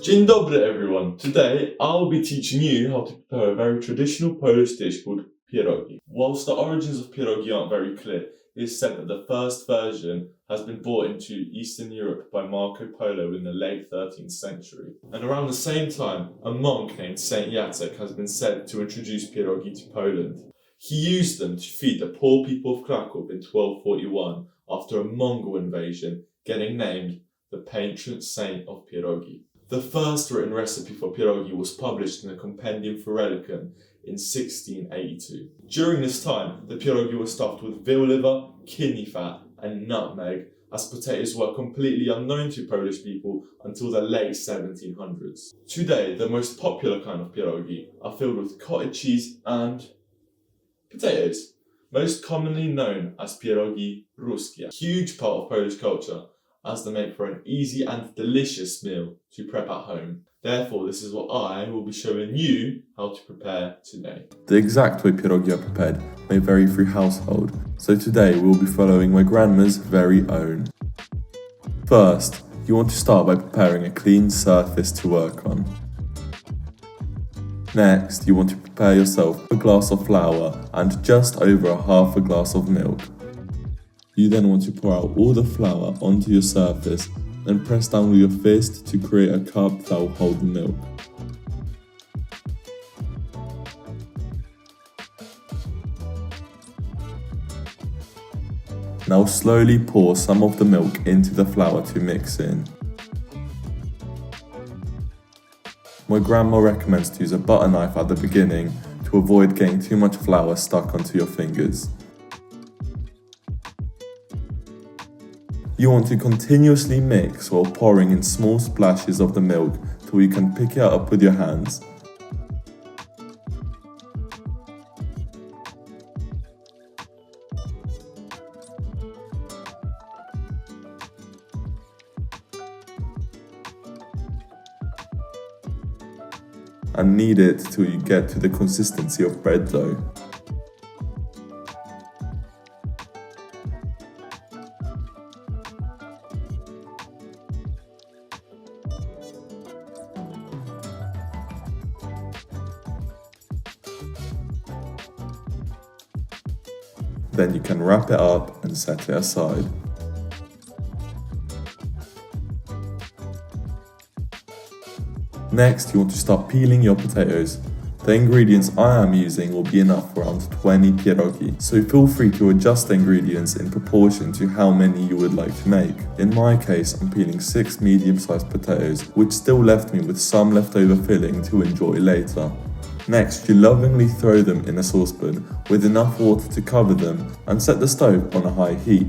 Dzień dobry everyone. Today I'll be teaching you how to prepare a very traditional Polish dish called pierogi. Whilst the origins of pierogi aren't very clear, it is said that the first version has been brought into Eastern Europe by Marco Polo in the late 13th century. And around the same time, a monk named Saint Jacek has been said to introduce pierogi to Poland. He used them to feed the poor people of Krakow in 1241 after a Mongol invasion, getting named the patron saint of pierogi. The first written recipe for pierogi was published in a Compendium for Religion in 1682. During this time, the pierogi were stuffed with veal liver, kidney fat, and nutmeg, as potatoes were completely unknown to Polish people until the late 1700s. Today, the most popular kind of pierogi are filled with cottage cheese and potatoes, most commonly known as pierogi ruskie. A huge part of Polish culture, as they make for an easy and delicious meal to prep at home. Therefore, this is what I will be showing you how to prepare today. The exact way pierogi are prepared may vary through household, so today we will be following my grandma's very own. First, you want to start by preparing a clean surface to work on. Next, you want to prepare yourself a glass of flour and just over half a glass of milk. You then want to pour out all the flour onto your surface and press down with your fist to create a cup that will hold the milk. Now slowly pour some of the milk into the flour to mix in. My grandma recommends to use a butter knife at the beginning to avoid getting too much flour stuck onto your fingers. You want to continuously mix while pouring in small splashes of the milk till you can pick it up with your hands. And knead it till you get to the consistency of bread dough. Then you can wrap it up and set it aside. Next, you want to start peeling your potatoes. The ingredients I am using will be enough for around 20 pierogi, so feel free to adjust the ingredients in proportion to how many you would like to make. In my case, I'm peeling 6 medium-sized potatoes, which still left me with some leftover filling to enjoy later. Next, you lovingly throw them in a saucepan with enough water to cover them and set the stove on a high heat.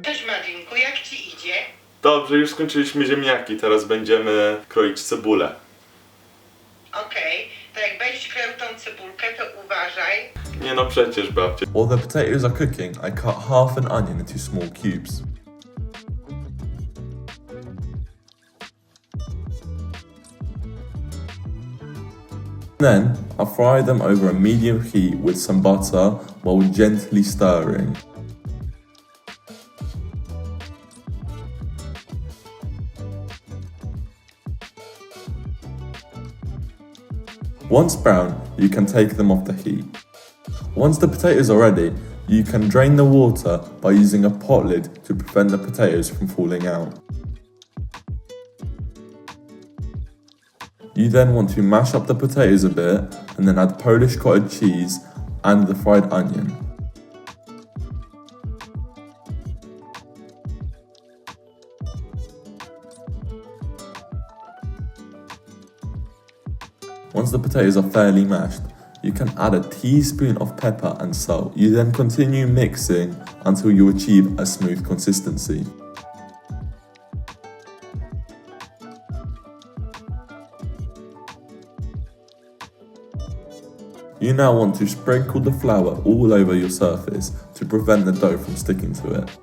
Cześć Madrinku, jak ci idzie? Dobrze, już skończyliśmy ziemniaki, teraz będziemy kroić cebulę. Okej, to jak będziesz kroił tą cebulkę, to uważaj. Nie no przecież, babcie. While the potatoes are cooking, I cut half an onion into small cubes. Then, I fry them over a medium heat with some butter while gently stirring. Once brown, you can take them off the heat. Once the potatoes are ready, you can drain the water by using a pot lid to prevent the potatoes from falling out. You then want to mash up the potatoes a bit and then add Polish cottage cheese and the fried onion. Once the potatoes are fairly mashed, you can add a teaspoon of pepper and salt. You then continue mixing until you achieve a smooth consistency. You now want to sprinkle the flour all over your surface to prevent the dough from sticking to it.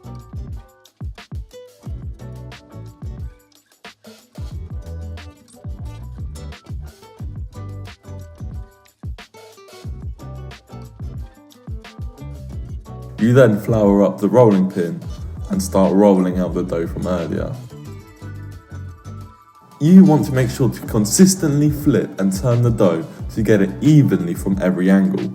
You then flour up the rolling pin and start rolling out the dough from earlier. You want to make sure to consistently flip and turn the dough to get it evenly from every angle.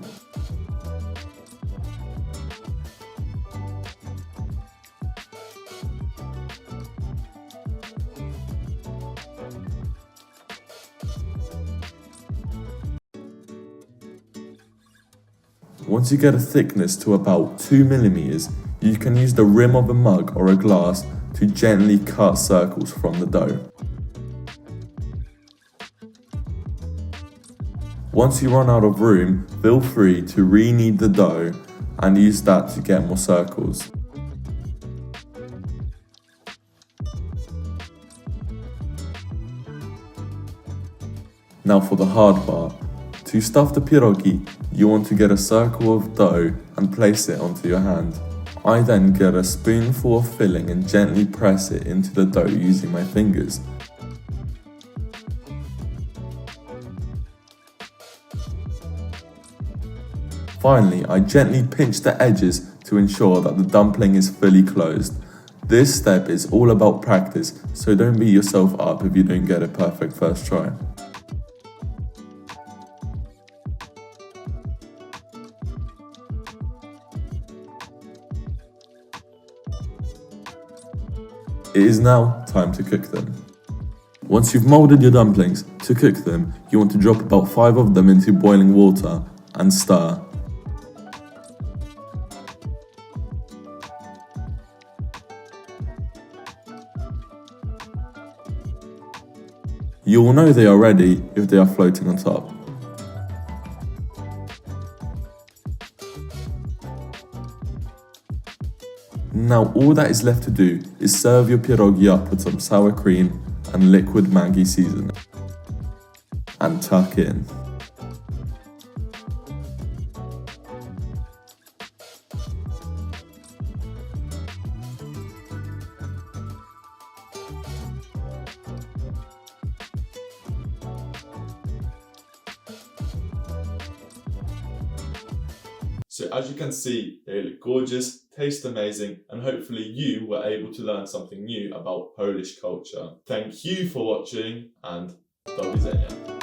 Once you get a thickness to about 2mm, you can use the rim of a mug or a glass to gently cut circles from the dough. Once you run out of room, feel free to re-knead the dough and use that to get more circles. Now for the hard part. To stuff the pierogi, you want to get a circle of dough and place it onto your hand. I then get a spoonful of filling and gently press it into the dough using my fingers. Finally, I gently pinch the edges to ensure that the dumpling is fully closed. This step is all about practice, so don't beat yourself up if you don't get it perfect first try. It is now time to cook them. Once you've moulded your dumplings, to cook them, you want to drop about 5 of them into boiling water and stir. You will know they are ready if they are floating on top. Now all that is left to do is serve your pierogi up with some sour cream and liquid Maggi seasoning. And tuck in. So as you can see, they look gorgeous, taste amazing, and hopefully you were able to learn something new about Polish culture. Thank you for watching, and do widzenia.